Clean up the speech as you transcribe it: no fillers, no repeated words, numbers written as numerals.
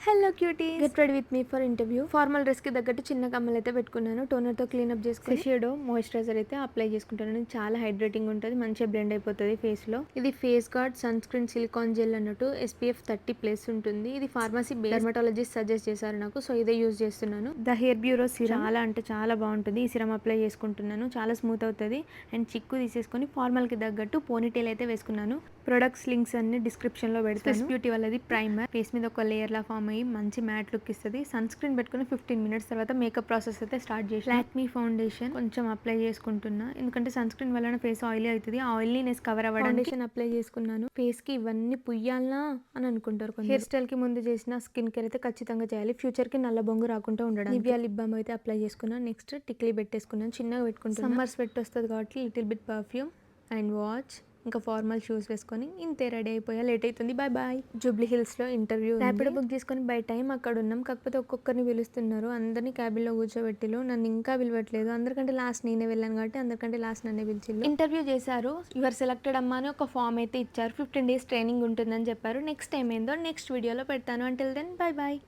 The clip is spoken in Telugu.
Hello cuties, get ready with me for interview. Formal dress కి తగ్గట్టు చిన్న కమ్మలు అయితే పెట్టుకున్నాను. టోనర్ తో క్లీనప్ చేసుకుని షేడో మాయిశ్చరైజర్ అయితే అప్లై చేసుకుంటాను. చాలా హైడ్రేటింగ్ ఉంటుంది, మంచిగా బ్లెండ్ అయిపోతుంది ఫేస్ లో. ఇది face guard sunscreen silicone gel అన్నట్టు SPF 30+ ఉంటుంది. ఇది ఫార్మసీ డెర్మటాలజిస్ట్ సజెస్ట్ చేశారు నాకు, సో ఇదే యూజ్ చేస్తున్నాను. ద హెయిర్ బ్యూరో సిరమ్ చాలా అంటే చాలా బాగుంటుంది. ఈ సిరమ్ అప్లై చేసుకుంటున్నాను, చాలా స్మూత్ అవుతుంది. అండ్ చిక్కు తీసేసుకొని ఫార్మల్ కి తగ్గట్టు పోనీటైల్ అయితే వేసుకున్నాను. ప్రొడక్ట్స్ లింక్స్ అన్ని డిస్క్రిప్షన్ లో పెడతాను. బ్యూటీ వాళ్ళది ప్రైమర్, ఫేస్ మీద ఒక లేయర్ లా ఫామ్ అయ్యి మంచి మ్యాట్ లుక్ ఇస్తుంది. సన్ స్క్రీన్ పెట్టుకుని 15 మినిట్స్ తర్వాత మేకప్ ప్రాసెస్ అయితే స్టార్ట్ చేసి లాక్మీ ఫౌండేషన్ కొంచెం అప్లై చేసుకుంటున్నా, ఎందుకంటే సన్ స్క్రీన్ వలన ఫేస్ ఆయిలీ అవుతుంది. ఆయిలీనెస్ కవర్ అవ్వడానికి ఫౌండేషన్ అప్లై చేసుకున్నాను. ఫేస్ కి ఇవన్నీ పుయ్యాలనా అని అనుకుంటారు. హెయిర్ స్టైల్ కి ముందు చేసిన స్కిన్ కేర్ అయితే ఖచ్చితంగా చేయాలి, ఫ్యూచర్ కి నల్ల బొంగు రాకుండా ఉండడం. నివియా లిప్ బామ్ అయితే అప్లై చేసుకున్నాను. నెక్స్ట్ టిక్లీ పెట్టేసుకున్నాను, చిన్నగా పెట్టుకుంటాను. సమ్మర్ స్వెట్ వస్తుంది కాబట్టి little bit perfume and watch, ఇంకా ఫార్మల్ షూస్ వేసుకొని ఇంతే రెడీ అయిపోయా. లేట్ అవుతుంది, బాయ్ బాయ్. జూబ్లీ హిల్స్ లో ఇంటర్వ్యూ, ర్యాపిడో బుక్ చేసుకొని బై టైం అక్కడ ఉన్నాం. కాకపోతే ఒక్కొక్కరిని పిలుస్తున్నారు, అందరినీ క్యాబిన్ లో కూర్చోబెట్టిలు, నన్ను ఇంకా పిలవట్లేదు. అందరికంటే లాస్ట్ నేనే వెళ్ళాను కాబట్టి అందరికంటే లాస్ట్ నన్నే పిలిచిల్లు. ఇంటర్వ్యూ చేశారు. యువర్ సెలెక్టెడ్ అమ్మా అని ఒక ఫామ్ అయితే ఇచ్చారు. 15 days ట్రైనింగ్ ఉంటుందని చెప్పారు. నెక్స్ట్ ఏమైందో నెక్స్ట్ వీడియోలో పెడతాను. Until then bye bye.